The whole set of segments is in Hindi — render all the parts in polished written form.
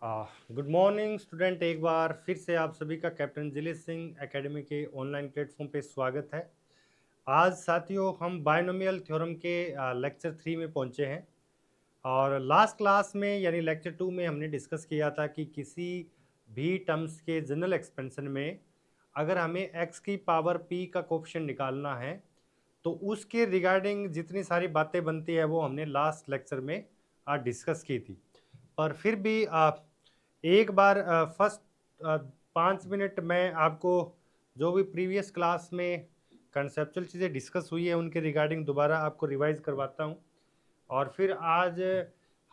Good morning student. एक बार फिर से आप सभी का कैप्टन जिले सिंह एकेडमी के ऑनलाइन प्लेटफॉर्म पे स्वागत है। आज साथियों हम बायनोमियल थ्योरम के लेक्चर 3 में पहुंचे हैं और लास्ट क्लास में यानी लेक्चर 2 में हमने डिस्कस किया था कि किसी भी टर्म्स के जनरल एक्सपेंशन में अगर हमें एक्स की पावर पी का कोफिशिएंट निकालना है तो उसके रिगार्डिंग जितनी सारी बातें बनती है वो हमने लास्ट लेक्चर में डिस्कस की थी। पर फिर भी एक बार फर्स्ट 5 मिनट मैं आपको जो भी प्रीवियस क्लास में कंसेप्चुअल चीज़ें डिस्कस हुई है उनके रिगार्डिंग दोबारा आपको रिवाइज करवाता हूँ और फिर आज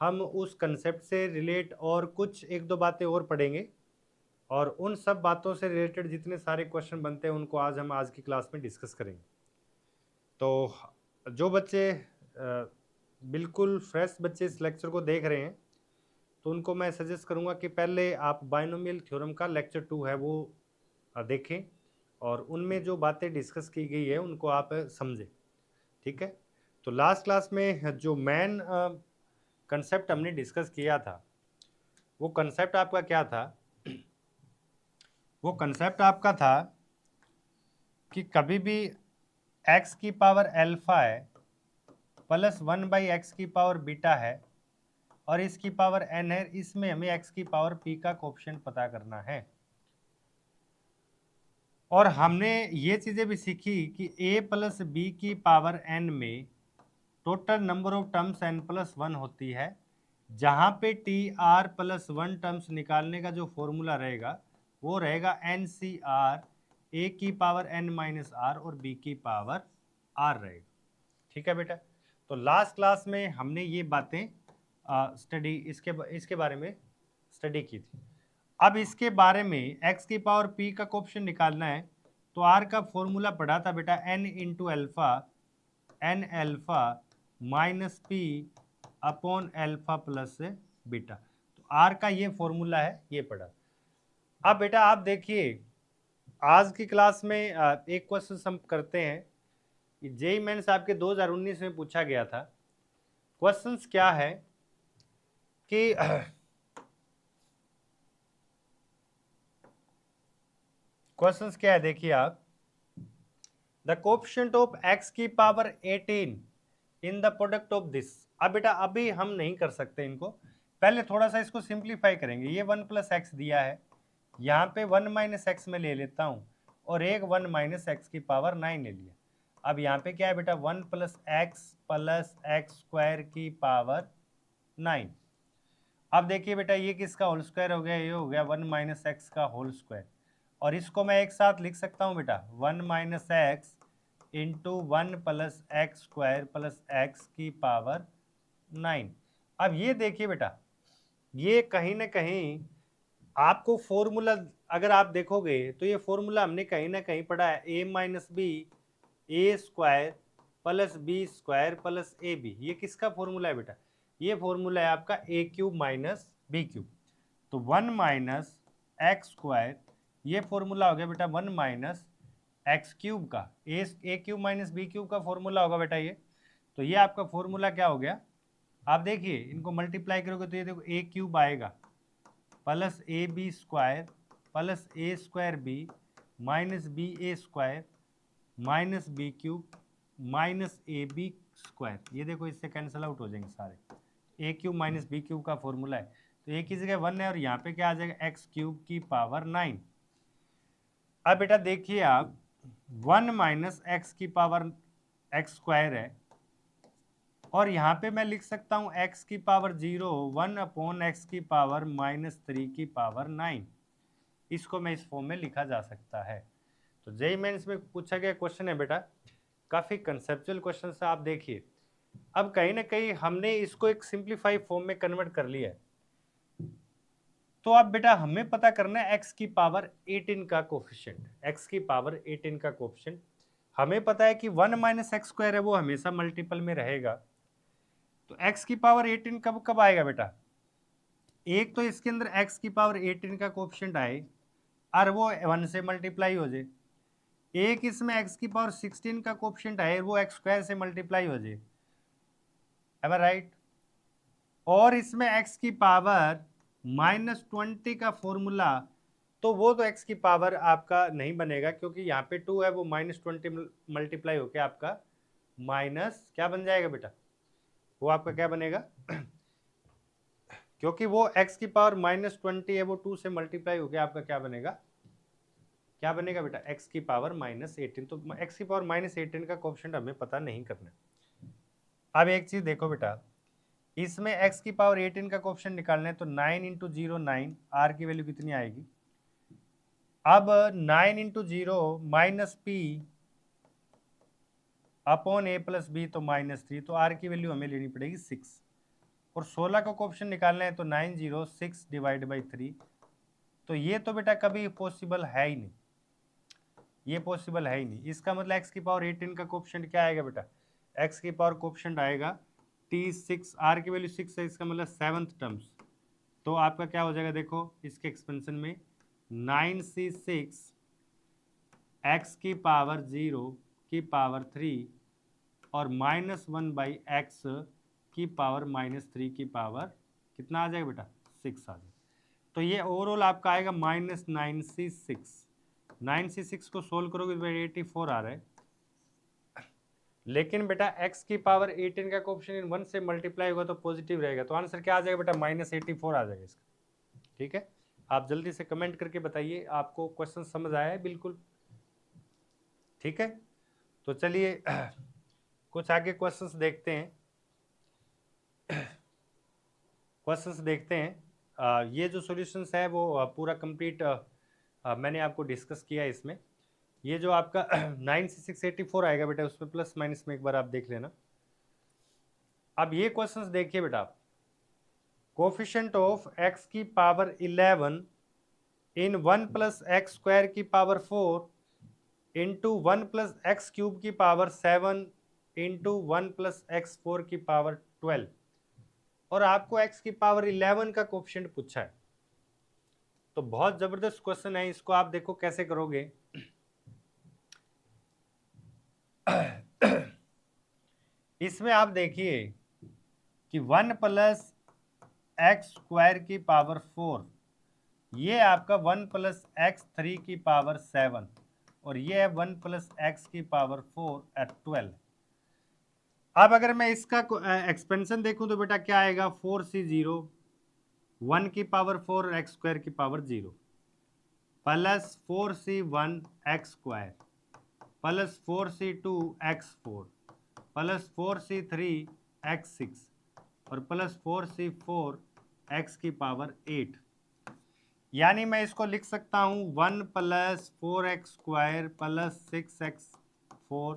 हम उस कंसेप्ट से रिलेट और कुछ एक दो बातें और पढ़ेंगे और उन सब बातों से रिलेटेड जितने सारे क्वेश्चन बनते हैं उनको आज हम आज की क्लास में डिस्कस करेंगे। तो जो बच्चे बिल्कुल फ्रेश बच्चे इस लेक्चर को देख रहे हैं तो उनको मैं सजेस्ट करूंगा कि पहले आप बायनोमियल थ्योरम का लेक्चर 2 है वो देखें और उनमें जो बातें डिस्कस की गई है उनको आप समझें। ठीक है, तो लास्ट क्लास में जो मेन कंसेप्ट हमने डिस्कस किया था वो कंसेप्ट आपका क्या था? वो कंसेप्ट आपका था कि कभी भी एक्स की पावर अल्फा है प्लस 1/x की पावर बीटा है और इसकी पावर n है, इसमें हमें x की पावर p का कोफिशिएंट पता करना है। और हमने ये चीज़ें भी सीखी कि a प्लस बी की पावर n में total number of terms n plus 1 होती है, जहाँ पे टी आर प्लस 1 टर्म्स निकालने का जो फॉर्मूला रहेगा वो रहेगा एन सी आर, ए की पावर n माइनस आर और b की पावर r रहेगा। ठीक है बेटा, तो लास्ट क्लास में हमने ये बातें स्टडी इसके बारे में स्टडी की थी। अब इसके बारे में x की पावर p का कोफिशिएंट निकालना है तो r का फॉर्मूला पढ़ा था बेटा n into alpha, n alpha minus p upon alpha plus beta. तो r का ये फॉर्मूला है, ये पढ़ा। अब बेटा आप देखिए आज की क्लास में एक क्वेश्चन हम करते हैं। जेई मेंस आपके 2019 में पूछा गया था। क्वेश्चंस क्या है कि क्वेश्चंस क्या है देखिए आप, द कोफिशिएंट ऑफ x की power 18 in the product of this. अब बेटा अभी हम नहीं कर सकते इनको, पहले थोड़ा सा इसको सिंप्लीफाई करेंगे। ये 1 प्लस एक्स दिया है, यहाँ पे 1 माइनस एक्स में ले लेता हूँ और एक 1 माइनस एक्स की पावर 9 ले लिया। अब यहाँ पे क्या है बेटा 1 प्लस एक्स स्क्वायर की पावर 9। अब देखिए बेटा ये किसका होल स्क्वायर हो गया, ये हो गया 1 माइनस एक्स का होल स्क्वायर और इसको मैं एक साथ लिख सकता हूँ बेटा 1 minus x into 1 plus x square plus x की पावर 9। अब ये देखिए बेटा ये कहीं ना कहीं आपको फॉर्मूला अगर आप देखोगे तो ये फॉर्मूला हमने कहीं ना कहीं पढ़ा है, A minus B A square plus B square plus A B. ये किसका फॉर्मूला है बेटा? ये फॉर्मूला है आपका A cube minus B cube. तो 1 माइनस एक्स स्क्वायर, ये फॉर्मूला हो गया बेटा 1 माइनस एक्स क्यूब का, A cube minus B cube का फॉर्मूला होगा बेटा ये। तो ये आपका फॉर्मूला क्या हो गया? आप देखिए इनको मल्टीप्लाई करोगे तो ये देखो ए क्यूब आएगा plus A b square plus a square b minus B A square minus B cube minus a b square. ये देखो इससे कैंसिल आउट हो जाएंगे सारे, a cube minus B cube का फॉर्मूला है। तो ए की जगह 1 है और यहाँ पे क्या आ जाएगा एक्स क्यूब की पावर 9। अब बेटा देखिए आप 1 माइनस एक्स की पावर एक्स स्क्वायर है और यहाँ पे मैं लिख सकता हूँ x की पावर 0 1 अपॉन एक्स की पावर माइनस 3 की पावर 9। इसको मैं इस फॉर्म में लिखा जा सकता है। तो जेई मेंस में पूछा गया क्वेश्चन है बेटा, काफी कंसेप्चुअल क्वेश्चन से आप देखिए। अब कहीं ना कहीं हमने इसको एक सिंप्लीफाई फॉर्म में कन्वर्ट कर लिया है। तो अब बेटा हमें पता करना है x की पावर 18 का कोफिशिएंट। x की पावर 18 का कोफिशिएंट हमें पता है कि 1 माइनस एक्स स्क्वायर है वो हमेशा मल्टीपल में रहेगा। तो x की पावर 18 कब कब आएगा बेटा? एक तो इसके अंदर x की पावर 18 का कोफिशिएंट आए और वो 1 से मल्टीप्लाई हो जाए, एक इसमें x की पावर 16 का कोफिशिएंट आए वो एक्स स्क्वायर से मल्टीप्लाई हो जाए, राइट? और इसमें x की पावर -20 का फॉर्मूला, तो वो तो x की पावर आपका नहीं बनेगा, क्योंकि यहाँ पे 2 है, वो -20 मल्टीप्लाई होके आपका माइनस क्या बन जाएगा बेटा, वो आपका क्या बनेगा क्योंकि वो x की पावर -20 है, वो 2 से मल्टीप्लाई होके आपका क्या बनेगा, क्या बनेगा बेटा, x की पावर -18। तो x की पावर -18 का कोएफिशिएंट हमें पता नहीं करना। अब एक चीज देखो बेटा, इसमें x की पावर 18 का कोएफिशिएंट निकालना है, तो 9 × 0 9, r की वैल्यू कितनी आएगी। अब 9 × 0 -p अपॉन a + b, तो -3, तो r की वैल्यू हमें लेनी पड़ेगी 6। और 16 का कोएफिशिएंट निकालना है, तो 906 / 3। तो ये तो बेटा कभी पॉसिबल है ही नहीं, ये पॉसिबल है ही नहीं। इसका मतलब x की पावर 18 का कोएफिशिएंट क्या आएगा बेटा, x की पावर कोएफिशिएंट आएगा t6, r की वैल्यू 6 है, इसका मतलब 7th टर्म्स। तो आपका क्या हो जाएगा, देखो इसके एक्सपेंशन में 9c6 x की पावर 0 की पावर 3 और -1/x की पावर -3 की पावर कितना आ जाएगा बेटा, 6 आ जाएगा। तो ये ओवरऑल आपका आएगा -9c6। 9c6 को सोल्व करोगे तो 84 आ रहा है, लेकिन बेटा x की पावर 18 का कोएफिशिएंट 1 से मल्टीप्लाई होगा तो पॉजिटिव रहेगा, तो आंसर क्या आ जाएगा बेटा, -84 आ जाएगा इसका। ठीक है, आप जल्दी से कमेंट करके बताइए आपको क्वेश्चन समझ आया है बिल्कुल। ठीक है, तो चलिए कुछ आगे क्वेश्चंस देखते हैं। क्वेश्चंस देखते हैं। ये जो सॉल्यूशंस है वो पूरा कंप्लीट मैंने आपको डिस्कस किया है इसमें। ये जो आपका 9c6 आएगा बेटा, उसमें प्लस माइनस में एक बार आप देख लेना। अब ये क्वेश्चंस देखिए बेटा, कोफिशिएंट ऑफ x की पावर 11 इन 1 + x² की पावर 4 इंटू 1 + x³ की पावर 7 इंटू 1 + x4 की पावर 12, और आपको x की पावर 11 का कोफिशिएंट पूछा है। तो बहुत जबरदस्त क्वेश्चन है, इसको आप देखो कैसे करोगे। इसमें आप देखिए कि 1 + x² की पावर 4, ये आपका 1 + x3 की पावर 7, और ये है 1 + x की पावर 4 @ 12। अब अगर मैं इसका एक्सपेंशन देखूं तो बेटा क्या आएगा, 4c0 1 की पावर 4 x² की power 0 plus 4c1 x² plus 4c2 x4 plus 4c3 x6 और प्लस 4c4 x की पावर 8। यानी मैं इसको लिख सकता हूँ 1 + 4x² plus 6x4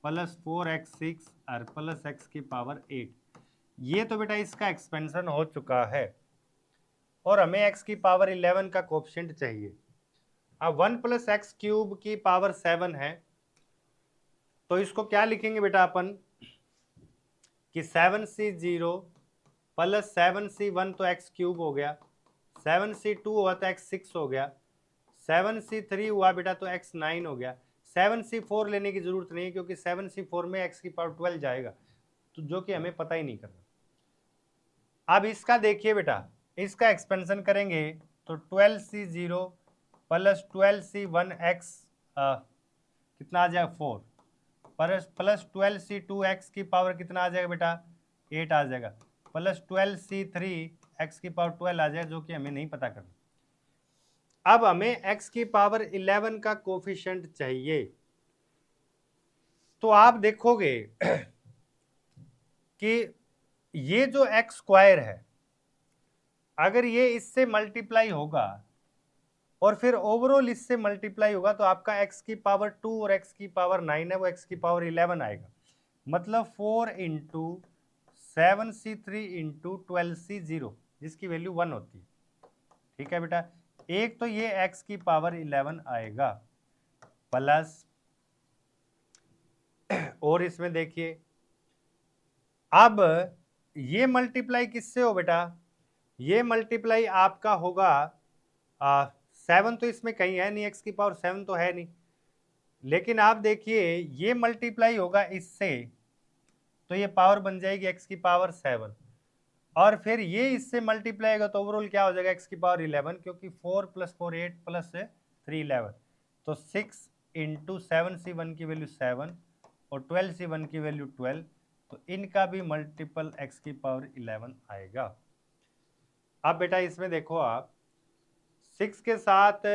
plus 4x6 और प्लस x की पावर 8। ये तो बेटा इसका एक्सपेंशन हो चुका है, और हमें x की पावर 11 का कोएफिशिएंट चाहिए। अब 1 + x³ की पावर 7 है, तो इसको क्या लिखेंगे बेटा अपन कि 7c0 प्लस 7c1 तो x³ हो गया, 7c2 हुआ तो x6 हो गया, 7c3 हुआ बेटा तो x9 हो गया। 7c4 लेने की जरूरत नहीं है, क्योंकि 7c4 में x की पावर 12 जाएगा, तो जो कि हमें पता ही नहीं करना। अब इसका देखिए बेटा, इसका एक्सपेंशन करेंगे तो 12c0 प्लस 12c1 x कितना आ जाएगा 4 प्लस 12c2 x की पावर कितना आ जाएगा बेटा 8 आ जाएगा, प्लस 12c3 x की पावर 12 आ जाएगा, जो कि हमें नहीं पता करना। अब हमें x की पावर 11 का कोफिशिएंट चाहिए। तो आप देखोगे कि ये जो x² है, अगर ये इससे मल्टीप्लाई होगा और फिर ओवरऑल इससे मल्टीप्लाई होगा, तो आपका x की पावर 2 और x की पावर 9 है, वो x की पावर 11 आएगा। मतलब 4 × 7c3 × 12c0, जिसकी वैल्यू 1 होती है। ठीक है बेटा, एक तो ये x की पावर 11 आएगा, प्लस और इसमें देखिए, अब ये मल्टीप्लाई किससे हो बेटा, ये मल्टीप्लाई आपका होगा 7 तो इसमें कहीं है नहीं, x की पावर 7 तो है नहीं, लेकिन आप देखिए ये मल्टीप्लाई होगा इससे, तो ये पावर बन जाएगी x की पावर 7, और फिर ये इससे मल्टीप्लाई होगा तो ओवरऑल क्या हो जाएगा x की पावर 11, क्योंकि 4 + 4 8 + 3 11, तो 6 × 7c1 की वैल्यू 7 और 12c1 की वैल्यू 12, तो इनका भी मल्टीपल x की पावर 11 आएगा। अब बेटा इसमें देखो आप 6 के साथ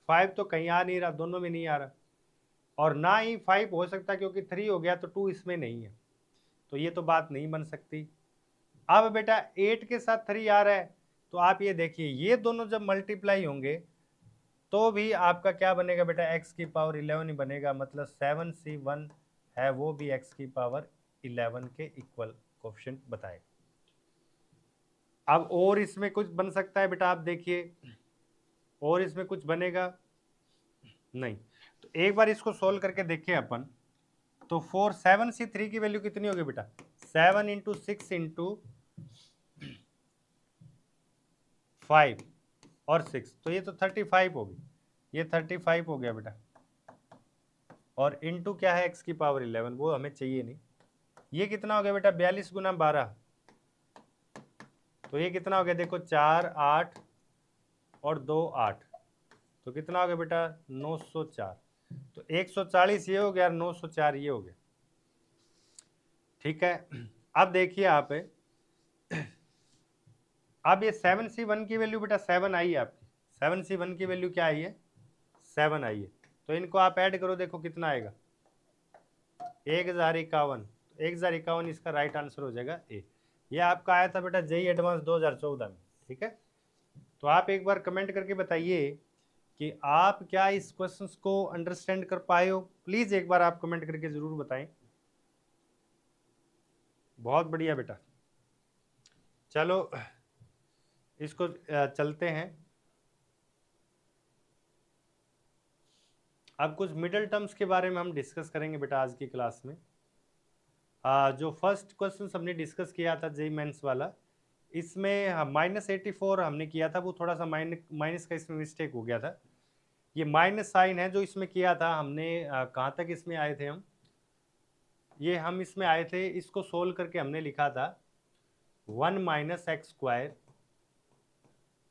5 तो कहीं आ नहीं रहा, दोनों में नहीं आ रहा, और ना ही 5 हो सकता क्योंकि 3 हो गया तो 2 इसमें नहीं है, तो ये तो बात नहीं बन सकती। अब बेटा 8 के साथ 3 आ रहा है, तो आप ये देखिए ये दोनों जब मल्टीप्लाई होंगे तो भी आपका क्या बनेगा बेटा, x की पावर 11 ही बनेगा, मतलब 7c1 है वो भी x की पावर 11 के इक्वल कोएफिशिएंट बताएगा। अब और इसमें कुछ बन सकता है बेटा, आप देखिए और इसमें कुछ बनेगा नहीं, तो एक बार इसको सोल्व करके देखें अपन, तो 7c3 की वैल्यू कितनी होगी बेटा, 7 × 6 × 5 और 6, तो ये तो 35 होगी, ये 35 हो गया बेटा, और इंटू क्या है x की पावर 11, वो हमें चाहिए नहीं। ये कितना हो गया बेटा, 42 × 12, तो ये कितना हो गया देखो, 4 8 और 2 8, तो कितना हो गया बेटा 904, तो 140 ये हो गया और 904 ये हो गया। ठीक है, अब देखिए आप, अब ये 7c1 की वैल्यू बेटा 7 आई है आपकी, 7c1 की वैल्यू क्या आई है, 7 आई है, तो इनको आप ऐड करो, देखो कितना आएगा 1051, 1051 इसका राइट आंसर हो जाएगा ए। ये आपका आया था बेटा जेईई एडवांस 2014 में। ठीक है, तो आप एक बार कमेंट करके बताइए कि आप क्या इस क्वेश्चन को अंडरस्टैंड कर पाए हो, प्लीज एक बार आप कमेंट करके जरूर बताएं। बहुत बढ़िया बेटा, चलो इसको चलते हैं। अब कुछ मिडिल टर्म्स के बारे में हम डिस्कस करेंगे बेटा आज की क्लास में। जो फर्स्ट क्वेश्चन हमने डिस्कस किया था जेईई मेंस वाला, इसमें -84 हमने किया था, वो थोड़ा सा माइनस का इसमें मिस्टेक हो गया था। ये माइनस साइन है जो इसमें किया था हमने, कहाँ तक इसमें आए थे हम, ये हम इसमें आए थे, इसको सोल्व करके हमने लिखा था 1 - x²,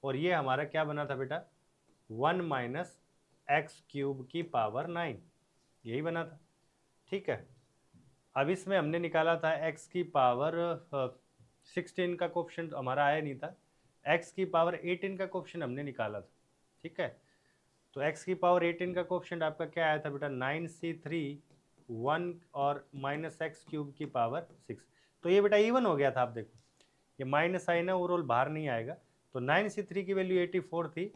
और ये हमारा क्या बना था बेटा, 1 - x³ की पावर 9, यही बना था। ठीक है, अब इसमें हमने निकाला था x की पावर 16 का कोएफिशिएंट हमारा आया नहीं था, x की पावर 18 का कोएफिशिएंट हमने निकाला था। ठीक है, तो x की पावर 18 का कोएफिशिएंट आपका क्या आया था बेटा, 9c3 1 और -x³ की पावर 6, तो ये बेटा इवन हो गया था। आप देखो ये माइनस साइन है, ओवरऑल बाहर नहीं आएगा, तो 9c3 की वैल्यू 84 थी,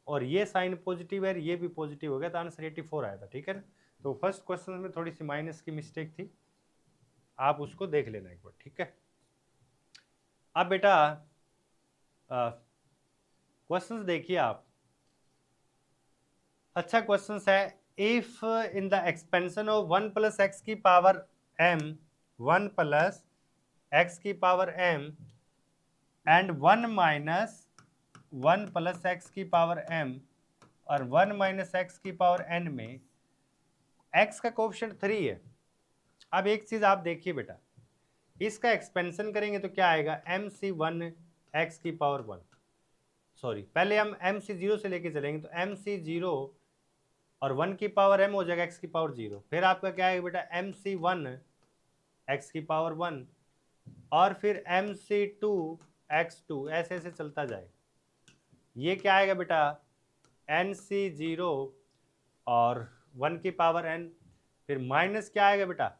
और ये साइन पॉजिटिव है, ये भी पॉजिटिव हो गया, तो आंसर 84 आया था। ठीक है ना, तो फर्स्ट क्वेश्चन में थोड़ी सी माइनस की मिस्टेक थी, आप उसको देख लेना एक बार। ठीक है, अब बेटा क्वेश्चंस देखिए आप, अच्छा क्वेश्चंस है, if in the expansion of 1 + x की पावर m, 1 + x की पावर m एंड 1 - 1 + x की पावर m और 1 - x की पावर n में x का कोएफिशिएंट 3 है। अब एक चीज आप देखिए बेटा, इसका एक्सपेंशन करेंगे तो क्या आएगा, mc1 x की पावर 1, सॉरी पहले हम mc0 से लेके चलेंगे, तो mc0 और 1 की पावर m हो जाएगा x की पावर 0, फिर आपका क्या आएगा बेटा mc1 x की पावर 1, और फिर mc2 x2, ऐसे ऐसे चलता जाएगा। ये क्या आएगा बेटा nc0 और 1 की पावर n, फिर माइनस क्या आएगा बेटा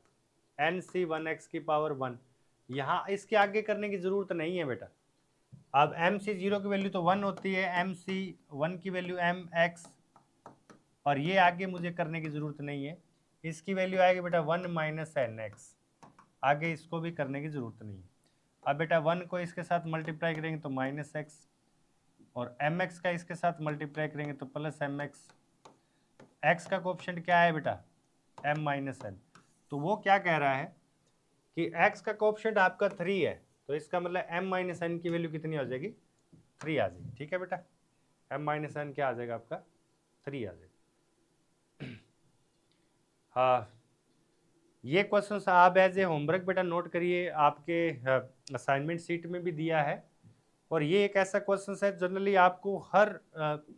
nc1 x की पावर 1, यहाँ इसके आगे करने की जरूरत नहीं है बेटा। अब mc0 की वैल्यू तो 1 होती है, mc1 की वैल्यू mx, और ये आगे मुझे करने की जरूरत नहीं है, इसकी वैल्यू आएगी बेटा 1 - nx, आगे इसको भी करने की जरूरत नहीं है। अब बेटा 1 को इसके साथ मल्टीप्लाई करेंगे तो -x, और mx का इसके साथ मल्टीप्लाई करेंगे तो +mx, x का कोएफिशिएंट क्या है बेटा m - n, तो वो क्या कह रहा है कि x का कोएफिशिएंट आपका 3 है, तो इसका मतलब m - n की वैल्यू कितनी आ जाएगी, 3 आ जाएगी। ठीक है बेटा, m - n क्या आ जाएगा आपका, 3 आ जाएगा। हाँ, ये क्वेश्चन आप एज ए होमवर्क बेटा नोट करिए, आपके असाइनमेंट सीट में भी दिया है, और ये एक ऐसा क्वेश्चन है जनरली आपको हर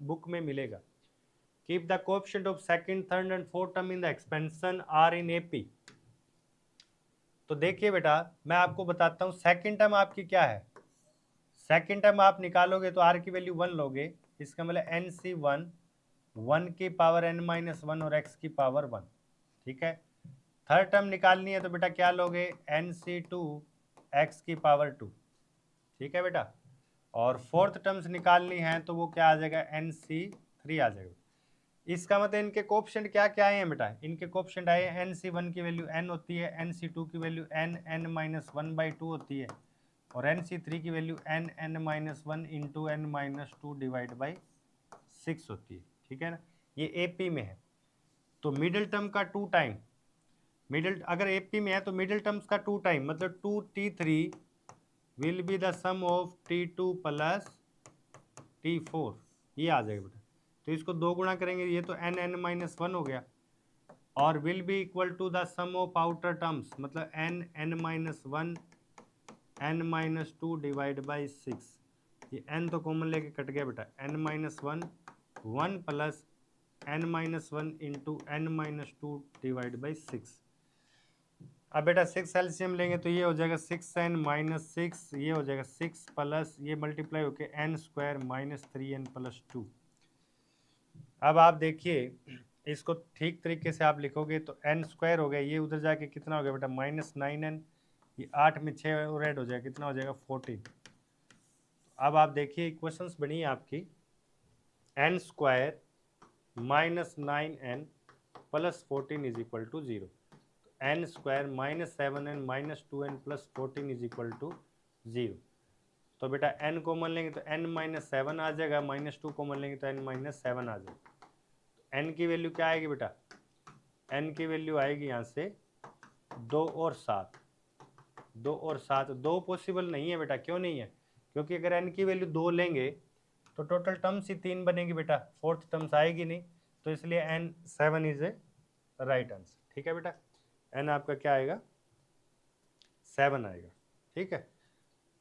बुक में मिलेगा। Keep the coefficient of second, third and fourth term in the expansion are in AP. तो देखिए बेटा मैं आपको बताता हूँ, सेकंड टर्म आपकी क्या है, सेकंड टर्म आप निकालोगे तो आर की वैल्यू 1 लोगे, इसका मतलब एन सी 1 की पावर n माइनस 1 और x की पावर 1, ठीक है। थर्ड टर्म निकालनी है तो बेटा क्या लोगे, एन सी 2 एक्स की पावर 2, ठीक है बेटा। और फोर्थ टर्म्स निकालनी है तो वो क्या आ जाएगा, एन सी 3 आ जाएगा। इसका मतलब इनके कोएफिशिएंट क्या क्या आए हैं बेटा, इनके कोएफिशिएंट आए हैं, एन सी 1 की वैल्यू n होती है, एन सी 2 की वैल्यू n माइनस 1/2 होती है, और एन सी 3 की value n minus 1 into n minus 2 divide by 6 होती है, ठीक है ना। ये एपी में है, तो मिडिल टर्म का 2 टाइम, मिडिल अगर एपी में है तो मिडिल टर्म्स का 2 टाइम मतलब 2t3 will be the sum of t2 plus t4, ये आ जाएगा बेटा। तो इसको 2 गुणा करेंगे, ये तो n माइनस 1 हो गया, और will be equal to the sum of outer terms मतलब n minus 1 n minus 2 divide by 6, ये n तो कॉमन लेके कट गया बेटा, n minus 1 1 plus n minus 1 into n minus 2 divide by 6। अब बेटा 6 एलसीएम लेंगे तो ये हो जाएगा 6n माइनस 6, ये हो जाएगा 6 प्लस ये मल्टीप्लाई होके n square minus 3n plus 2। अब आप देखिए इसको ठीक तरीके से आप लिखोगे तो n स्क्वायर हो गया, ये उधर जाके कितना हो गया बेटा माइनस 9n, ये 8 में 6 और ऐड हो जाएगा, कितना हो जाएगा 14। अब आप देखिए इक्वेशंस बनी है आपकी, n square minus 9n plus 14 is equal to 0, n square minus 7n minus 2n plus 14 is equal to 0। तो बेटा n कॉमन लेंगे तो n माइनस 7 आ जाएगा, माइनस 2 कॉमन लेंगे तो n माइनस 7 आ जाएगा। n की वैल्यू क्या आएगी बेटा, n की वैल्यू आएगी यहाँ से 2 और 7, 2 और 7, 2 पॉसिबल नहीं है बेटा, क्यों नहीं है, क्योंकि अगर n की वैल्यू 2 लेंगे तो टोटल टर्म्स ही 3 बनेगी बेटा, फोर्थ टर्म्स आएगी नहीं, तो इसलिए n 7 is a right answer, ठीक है बेटा। n आपका क्या आएगा 7 आएगा, ठीक है।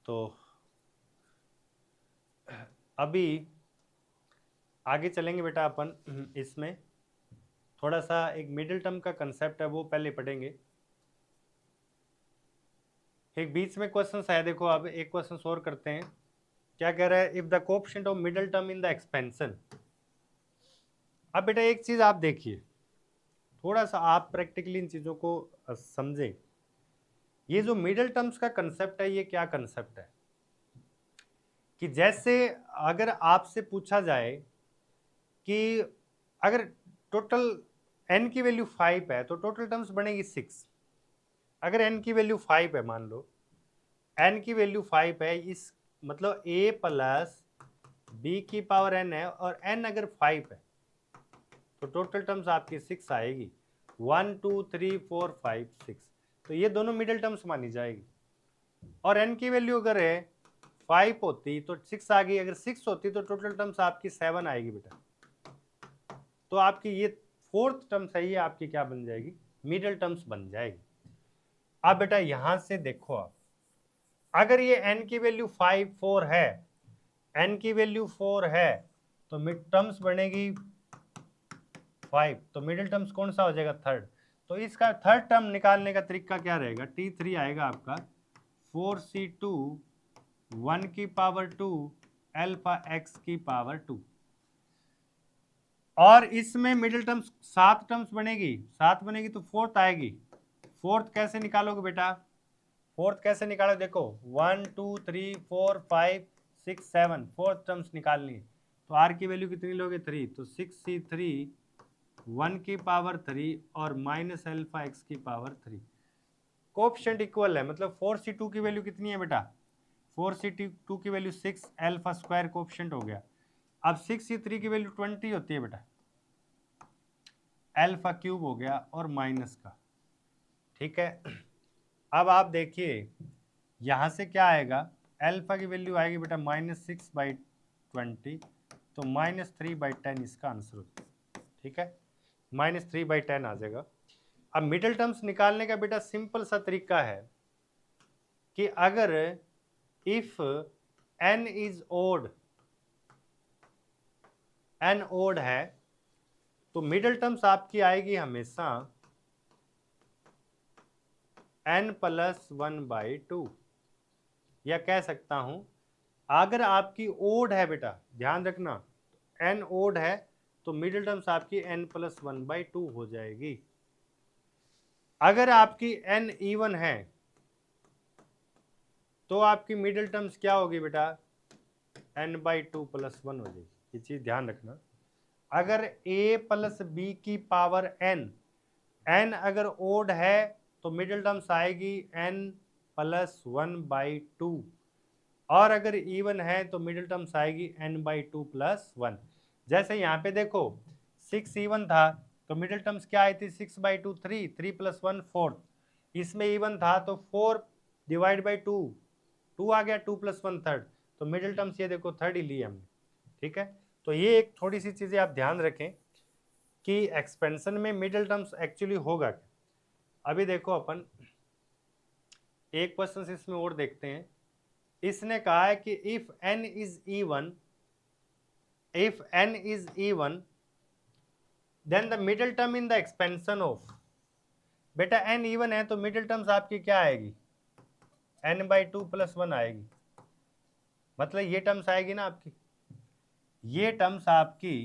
तो अभी आगे चलेंगे बेटा अपन, इसमें थोड़ा सा एक मिडिल टर्म का कंसेप्ट है वो पहले पढ़ेंगे। एक बीच में क्वेश्चन है, देखो अब एक क्वेश्चन और करते हैं, क्या कह रहा है, if the coefficient of middle term in the expansion. अब बेटा एक चीज आप देखिए, थोड़ा सा आप प्रैक्टिकली इन चीजों को समझें। ये जो मिडिल टर्म्स का कंसेप्ट है ये क्या कंसेप्ट है, कि जैसे अगर आपसे पूछा जाए कि अगर टोटल n की वैल्यू 5 है तो टोटल टर्म्स बनेगी 6। अगर n की वैल्यू 5 है, मान लो n की वैल्यू 5 है, इस मतलब a प्लस b की पावर n है, और n अगर 5 है तो टोटल टर्म्स आपकी 6 आएगी, 1 2 3 4 5 6, तो ये दोनों मिडिल टर्म्स मानी जाएगी। और n की वैल्यू अगर है 5 होती तो 6 आ गई, अगर 6 होती तो टोटल टर्म्स आपकी 7 आएगी बेटा, तो आपकी ये फोर्थ टर्म सही है, आपकी क्या बन जाएगी, मिडिल टर्म्स बन जाएगी। अब बेटा यहां से देखो आप, अगर ये n की वैल्यू 5 4 है, n की वैल्यू 4 है तो मिड टर्म्स बनेगी 5, तो मिडिल टर्म्स कौन सा हो जाएगा, थर्ड। तो इसका थर्ड टर्म निकालने का तरीका क्या रहेगा, t3 आएगा आपका 4c2 1 की पावर 2 अल्फा x की पावर 2, और इसमें मिडिल टर्म्स 7 टर्म्स बनेगी, 7 बनेगी तो फोर्थ आएगी। फोर्थ कैसे निकालोगे बेटा, फोर्थ कैसे निकालोगे, देखो 1 2 3 4 5 6 7, फोर्थ टर्म्स निकालनी है, तो r की वैल्यू कितनी लोगे 3, तो 6c3 1 की पावर 3 और माइनस अल्फा x की पावर 3। कोएफिशिएंट इक्वल है, मतलब 4c2 की वैल्यू कितनी है बेटा, 4c2 की वैल्यू 6 अल्फा स्क्वायर कोएफिशिएंट हो गया। अब 6c3 की वैल्यू 20 होती है बेटा, अल्फा क्यूब हो गया और माइनस का, ठीक है। अब आप देखिए यहां से क्या आएगा, अल्फा की वैल्यू आएगी बेटा -6/20, तो -3/10 इसका आंसर होता है, ठीक है, -3/10 आ जाएगा। अब मिडिल टर्म्स निकालने का बेटा सिंपल सा तरीका है कि अगर इफ n इज ओड, n ओड है तो मिडिल टर्म्स आपकी आएगी हमेशा n प्लस 1/2, या कह सकता हूं अगर आपकी ओड है बेटा, ध्यान रखना, n ओड है तो मिडिल टर्म्स आपकी n प्लस 1/2 हो जाएगी। अगर आपकी n इवन है तो आपकी मिडिल टर्म्स क्या होगी बेटा, n/2 प्लस 1 हो जाएगी। ये चीज ध्यान रखना। अगर a प्लस बी की पावर n अगर ओड है तो मिडिल टर्म्स आएगी n प्लस 1/2, और अगर इवन है तो मिडिल टर्म्स आएगी n/2 प्लस 1। जैसे यहाँ पे देखो 6 इवन था तो मिडिल टर्म्स क्या आई थी, 6/2 3, 3 प्लस 1 4, इसमें इवन था तो 4 डिवाइड बाई 2, 2 आ गया, 2 प्लस 1 थर्ड, तो मिडिल टर्म्स ये देखो थर्ड ही लिए हमने। ठीक है, तो ये एक थोड़ी सी चीजें आप ध्यान रखें कि एक्सपेंशन में मिडिल टर्म्स एक्चुअली होगा क्या। अभी देखो अपन एक क्वेश्चन इसमें और देखते हैं। इसने कहा है कि if n is even, if n is even then the middle term in the expansion of, बेटा n इवन है तो मिडिल टर्म्स आपकी क्या आएगी, n/2 प्लस 1 आएगी। मतलब ये टर्म्स आएगी ना आपकी, ये टर्म्स आपकी,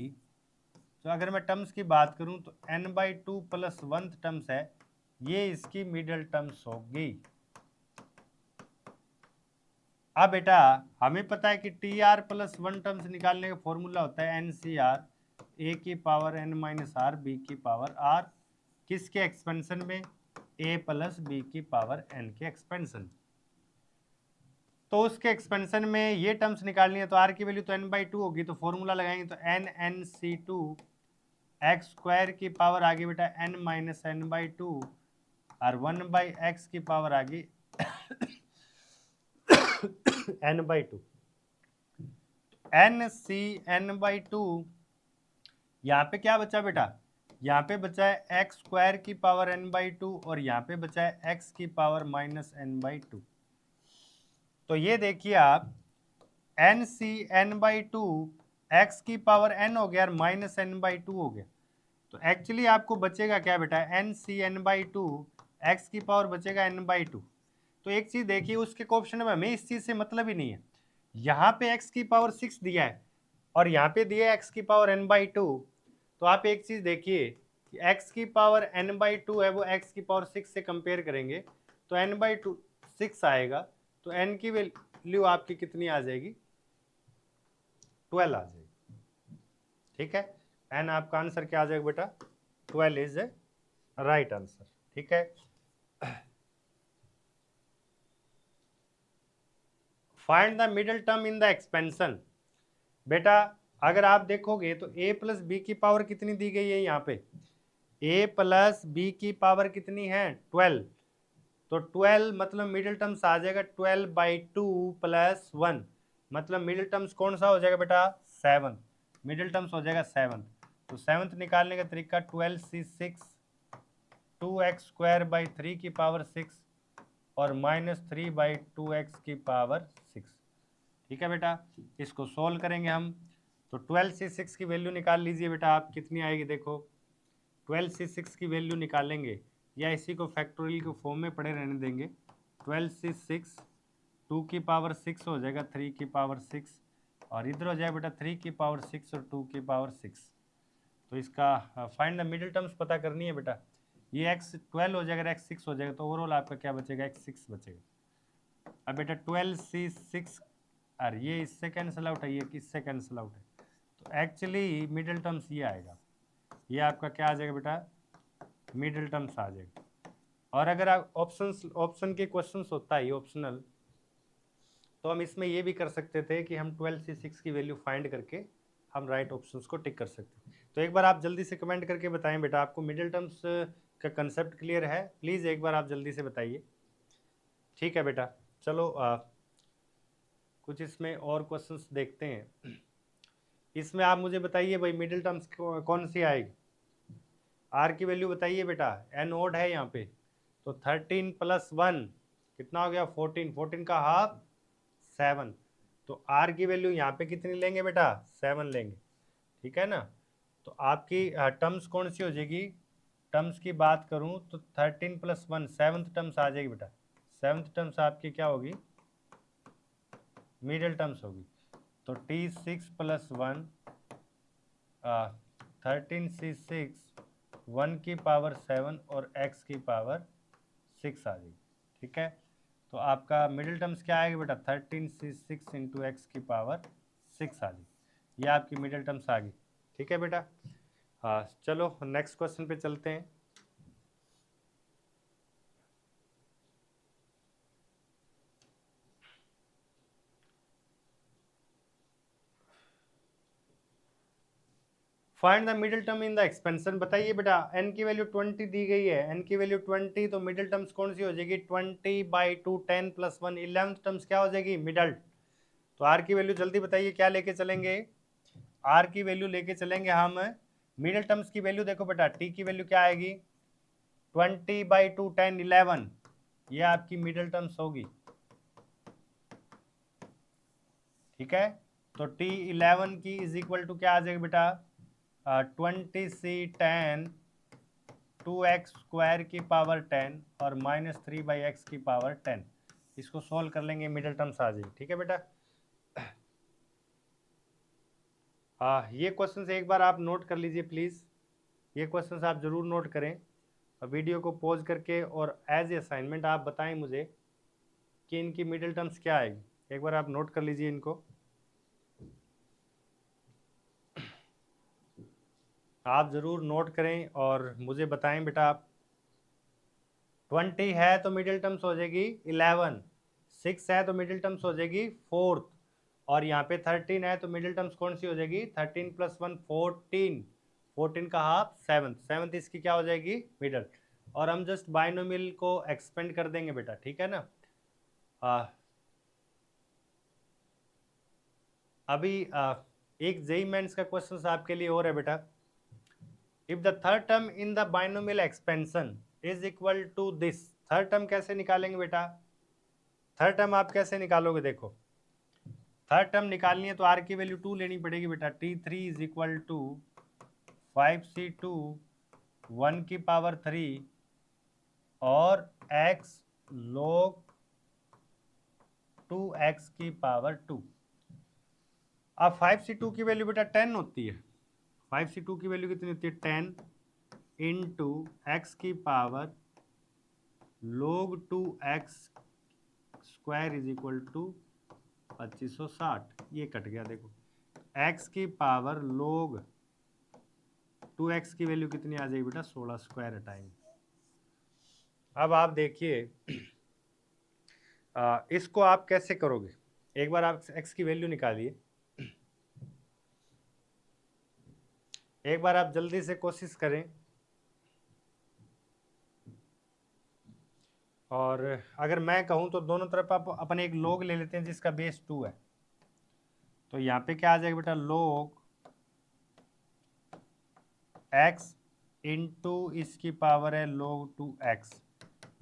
तो अगर मैं टर्म्स की बात करूं तो n/2 प्लस 1 टर्म्स है, ये इसकी मिडिल टर्म्स होगी। अब बेटा हमें पता है कि टी आर प्लस 1 टर्म्स निकालने का फॉर्मूला होता है NCR, a की power n minus r, b की पावर r, किसके एक्सपेंशन में, a प्लस बी की पावर n के एक्सपेंशन। तो उसके एक्सपेंशन में ये टर्म्स निकालनी है तो r की वैल्यू तो n/2 होगी, तो फॉर्मूला लगाएंगे तो n/2 x स्क्वायर की पावर आ गई बेटा n माइनस n/2 और 1/x की पावर आ गई n/2, n/2। यहाँ पे क्या बचा बेटा, यहाँ पे बचा है एक्स स्क्वायर की पावर n/2 और यहाँ पे बचा है x की पावर माइनस n/2। तो ये देखिए आप n/2 x की पावर n हो गया और माइनस n/2 हो गया, तो एक्चुअली आपको बचेगा क्या बेटा, n/2 x की पावर बचेगा n/2। तो एक चीज देखिए उसके क्वेश्चन में हमें इस चीज से मतलब ही नहीं है, यहाँ पे x की पावर 6 दिया है और यहाँ पे दिया है x की पावर n/2, तो आप एक चीज देखिए कि x की पावर n/2 है वो x की पावर 6 से कंपेयर करेंगे तो n/2 6 आएगा, तो n की वैल्यू आपकी कितनी आ जाएगी, 12 आ जाएगी। ठीक है, n आपका आंसर क्या आ जाएगा बेटा, 12 इज ए राइट आंसर। ठीक है, find the middle term in the expansion. बेटा अगर आप देखोगे तो a प्लस बी की पावर कितनी दी गई है, यहाँ पे a प्लस बी की पावर कितनी है 12, तो 12 मतलब मिडिल टर्म्स आ जाएगा 12/2 प्लस 1, मतलब मिडिल टर्म्स कौन सा हो जाएगा बेटा, 7, मिडिल टर्म्स हो जाएगा 7। तो 7th निकालने का तरीका 12c6 2x स्क्वायर बाई 3 की पावर 6 और माइनस 3/2x की पावर 6। ठीक है बेटा, इसको सोल्व करेंगे हम तो 12c6 की वैल्यू निकाल लीजिए बेटा आप, कितनी आएगी देखो, 12c6 की वैल्यू निकालेंगे या इसी को फैक्टोरियल के फॉर्म में पड़े रहने देंगे, 12c6 2 की पावर 6 हो जाएगा 3 की पावर 6 और इधर हो जाएगा बेटा 3 की पावर 6 और 2 की पावर 6। तो इसका फाइंड द मिडिल टर्म्स पता करनी है बेटा, ये x 12 हो जाएगा, x 6 हो जाएगा, तो ओवरऑल आपका क्या बचेगा, x 6 बचेगा। अब बेटा 12c6 और ये इससे कैंसिल आउट है, ये किससे कैंसिल आउट है, तो एक्चुअली मिडिल टर्म्स ये आएगा, ये आपका क्या आ जाएगा बेटा, मिडिल टर्म्स आ जाएगा। और अगर आप ऑप्शन के क्वेश्चंस होता है ऑप्शनल, तो हम इसमें ये भी कर सकते थे कि हम 12c6 की वैल्यू फाइंड करके हम राइट ऑप्शंस को टिक कर सकते हैं। तो एक बार आप जल्दी से कमेंट करके बताएं बेटा आपको मिडिल टर्म्स का कंसेप्ट क्लियर है, प्लीज़ एक बार आप जल्दी से बताइए। ठीक है बेटा, चलो कुछ इसमें और क्वेश्चंस देखते हैं। इसमें आप मुझे बताइए भाई मिडिल टर्म्स कौन सी आएगी। आर की वैल्यू बताइए बेटा, एन ओड है यहाँ पे, तो 13 प्लस 1 कितना हो गया 14, 14 का हाफ 7, तो आर की वैल्यू यहाँ पे कितनी लेंगे बेटा 7 लेंगे, ठीक है ना। तो आपकी टर्म्स कौन सी हो जाएगी, टर्म्स की बात करूँ तो 13 प्लस 1 सेवन्थ टर्म्स आ जाएगी बेटा, सेवन्थ टर्म्स आपकी क्या होगी, मिडिल टर्म्स होगी। तो T6 प्लस 1 13C6 1 की पावर 7 और x की पावर 6 आ जाएगी, ठीक है। तो आपका मिडिल टर्म्स क्या आएगा बेटा 13C6 इंटू एक्स की पावर 6 आ जाएगी, ये आपकी मिडिल टर्म्स आ गई, ठीक है बेटा। हाँ चलो नेक्स्ट क्वेश्चन पे चलते हैं। Find the middle term in the expansion, बताइए बेटा n की वैल्यू 20 दी गई है, n की वैल्यू 20, तो मिडिल टर्म्स कौन सी हो जाएगी 20/2 10 प्लस 1 11th टर्म्स क्या हो जाएगी मिडल। तो r की वैल्यू जल्दी बताइए क्या लेके चलेंगे, r की वैल्यू लेके चलेंगे हम मिडिल टर्म्स की वैल्यू, देखो बेटा t की वैल्यू क्या आएगी 20/2 10 11, ये आपकी मिडिल टर्म्स होगी, ठीक है। तो t11 की इज इक्वल टू क्या आ जाएगा बेटा 20c10 2x स्क्वायर की पावर 10 और -3/x की पावर 10, इसको सॉल्व कर लेंगे मिडिल टर्म्स आ जाएगी, ठीक है बेटा। ये क्वेश्चन एक बार आप नोट कर लीजिए प्लीज़, ये क्वेश्चन आप ज़रूर नोट करें, वीडियो को पॉज करके, और एज ए असाइनमेंट आप बताएं मुझे कि इनकी मिडिल टर्म्स क्या आएगी, एक बार आप नोट कर लीजिए इनको, आप ज़रूर नोट करें और मुझे बताएं बेटा। आप 20 है तो मिडिल टर्म्स हो जाएगी 11, 6 है तो मिडिल टर्म्स हो जाएगी 4th, और यहाँ पे 13 है तो मिडिल टर्म्स कौन सी हो जाएगी 13 प्लस 1 14, 14 का हाफ 7th, 7th इसकी क्या हो जाएगी मिडल, और हम जस्ट बाइनोमियल को एक्सपेंड कर देंगे बेटा, ठीक है ना। अभी एक जेई मेंस का क्वेश्चन आपके लिए और है बेटा, if the third term in the binomial expansion is equal to this, third term कैसे निकालेंगे बेटा, थर्ड टर्म आप कैसे निकालोगे, देखो थर्ड टर्म निकालनी है तो r की वैल्यू 2 लेनी पड़ेगी बेटा, T3 is equal to 5C2 1 की पावर 3 और x log 2x की पावर 2। अब 5C2 की वैल्यू बेटा 10 होती है, 5C2 की वैल्यू कितनी होती है 10 इंटू एक्स की power log 2x square is equal to 2560, ये कट गया, देखो x की पावर log 2x की वैल्यू कितनी आ जाएगी बेटा 16 स्क्वायर हटाएंगे। अब आप देखिए इसको आप कैसे करोगे, एक बार आप x की वैल्यू निकालिए, एक बार आप जल्दी से कोशिश करें, और अगर मैं कहूं तो दोनों तरफ आप अपन एक log ले लेते हैं जिसका बेस 2 है, तो यहाँ पे क्या आ जाएगा बेटा log x इंटू इसकी पावर है log 2x,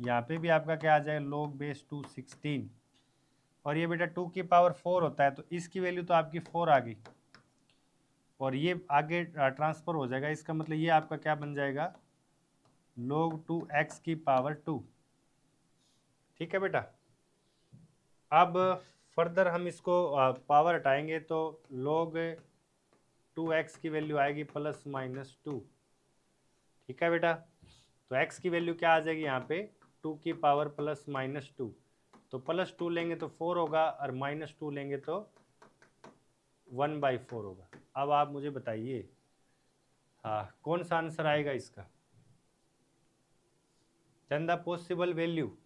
यहाँ पे भी आपका क्या आ जाएगा log बेस 2 16, और ये बेटा 2 की पावर 4 होता है, तो इसकी वैल्यू तो आपकी 4 आ गई, और ये आगे ट्रांसफर हो जाएगा, इसका मतलब ये आपका क्या बन जाएगा log 2x की पावर 2, ठीक है बेटा। अब फर्दर हम इसको पावर हटाएंगे तो log 2x की वैल्यू आएगी ±2, ठीक है बेटा। तो x की वैल्यू क्या आ जाएगी यहाँ पे 2 की पावर +-2, तो +2 लेंगे तो 4 होगा और -2 लेंगे तो 1/4 होगा। अब आप मुझे बताइए कौन सा आंसर आएगा इसका, then the possible value,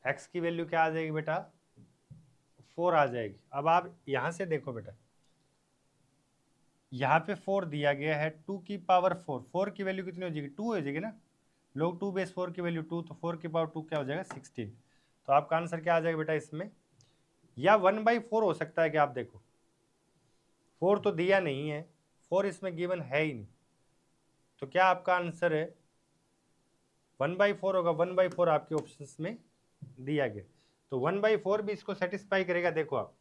x की वैल्यू क्या आ जाएगी बेटा 4 आ जाएगी। अब आप यहाँ से देखो बेटा, यहाँ पे 4 दिया गया है, 2 की पावर 4, 4 की वैल्यू कितनी हो जाएगी 2 हो जाएगी ना, log 2 बेस 4 की वैल्यू 2, तो 4 की पावर 2 क्या हो जाएगा 16, तो आपका आंसर क्या आ जाएगा बेटा इसमें, या 1/4 हो सकता है कि आप देखो 4 तो दिया नहीं है, 4 इसमें गिवन है ही नहीं, तो क्या आपका आंसर है 1/4 होगा। 1/4 आपके ऑप्शंस में दिया गया। तो 1/4 भी इसको सेटिस्फाई करेगा। देखो आप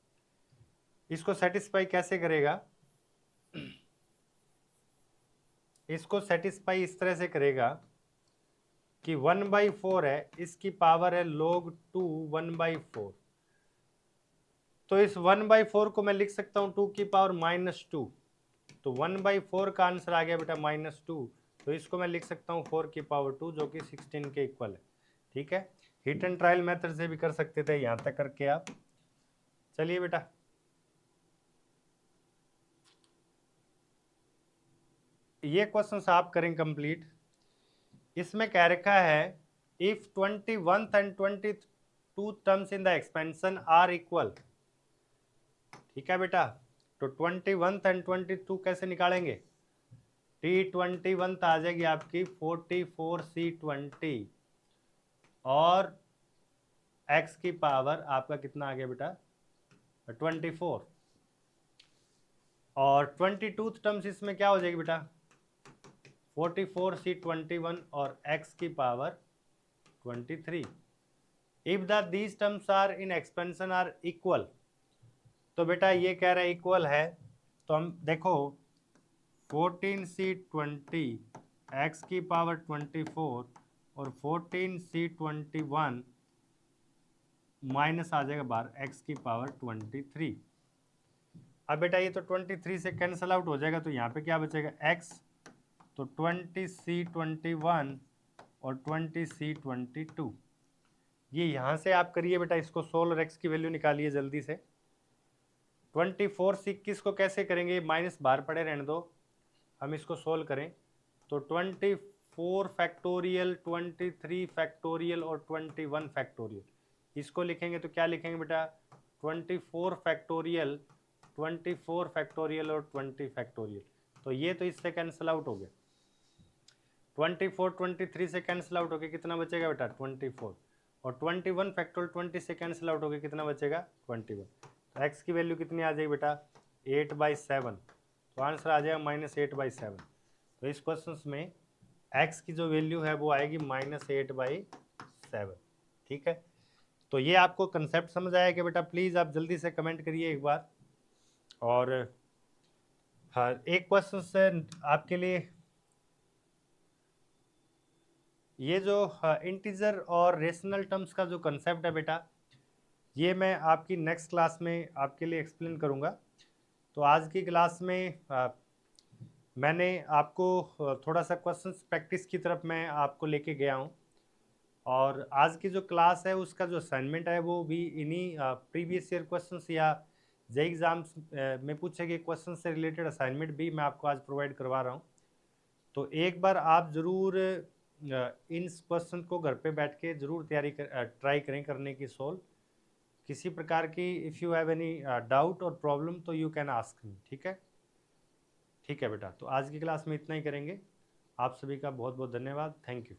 इसको सेटिस्फाई कैसे करेगा, इसको सेटिस्फाई इस तरह से करेगा कि 1/4 है, इसकी पावर है log 2 1/4। तो इस 1/4 को मैं लिख सकता हूं 2 की पावर -2। तो 1/4 का आंसर आ गया बेटा -2। तो इसको मैं लिख सकता हूँ 4 की पावर 2 जो कि 16 के इक्वल है। ठीक है, हिट एंड ट्रायल मेथड से भी कर सकते थे, यहाँ तक करके आप। चलिए बेटा, ये क्वेश्चन आप करें कंप्लीट। इसमें कह रखा है if 21th and 22 terms in the expansion are equal. ठीक है बेटा, तो 21th एंड 22 कैसे निकालेंगे? T21 आ जाएगी आपकी 44C20 और x की पावर आपका कितना आ गया बेटा 24। और 22th टर्म्स इसमें क्या हो जाएगी बेटा 44C21 और x की पावर 23। If the these terms are in expansion are equal, तो बेटा ये कह रहा है इक्वल है, तो हम देखो 14C20 x की पावर 24 और 14C21 माइनस आ जाएगा बाहर x की पावर 23। अब बेटा ये तो 23 से कैंसल आउट हो जाएगा, तो यहाँ पे क्या बचेगा x, तो 20C21 और 20C22। ये यहाँ से आप करिए बेटा इसको सोल्व और x की वैल्यू निकालिए जल्दी से। 24 से 21 को कैसे करेंगे, माइनस बाहर पड़े रहने दो, हम इसको सोल्व करें तो 24 फैक्टोरियल 23 फैक्टोरियल और 21 फैक्टोरियल, इसको लिखेंगे तो क्या लिखेंगे बेटा 24 फैक्टोरियल 24 फैक्टोरियल और 20 फैक्टोरियल। तो ये तो इससे कैंसिल आउट हो गया, 24 23 से कैंसिल आउट हो गया, कितना बचेगा बेटा 24, और 21 फैक्टोरियल 20 से कैंसिल आउट हो गया, कितना बचेगा 21। तो x की वैल्यू कितनी आ जाएगी बेटा 8/7। तो आंसर आ जाएगा -8/7। तो इस क्वेश्चन में x की जो वैल्यू है वो आएगी -8/7। ठीक है, तो ये आपको कंसेप्ट समझ आया कि बेटा प्लीज़ आप जल्दी से कमेंट करिए एक बार। और हाँ, एक क्वेश्चन से आपके लिए ये जो इंटीजर और रेशनल टर्म्स का जो कंसेप्ट है बेटा, ये मैं आपकी नेक्स्ट क्लास में आपके लिए एक्सप्लेन करूँगा। तो आज की क्लास में मैंने आपको थोड़ा सा क्वेश्चंस प्रैक्टिस की तरफ मैं आपको लेके गया हूँ, और आज की जो क्लास है उसका जो असाइनमेंट है वो भी इन्हीं प्रीवियस ईयर क्वेश्चंस या जेईई एग्जाम्स में पूछे गए क्वेश्चन से रिलेटेड असाइनमेंट भी मैं आपको आज प्रोवाइड करवा रहा हूँ। तो एक बार आप ज़रूर इन क्वेश्चन को घर पे बैठ के ज़रूर ट्राई करें करने की सोल्व। किसी प्रकार की if you have any doubt और प्रॉब्लम तो यू कैन आस्क मी। ठीक है, ठीक है बेटा, तो आज की क्लास में इतना ही करेंगे। आप सभी का बहुत बहुत धन्यवाद। Thank you.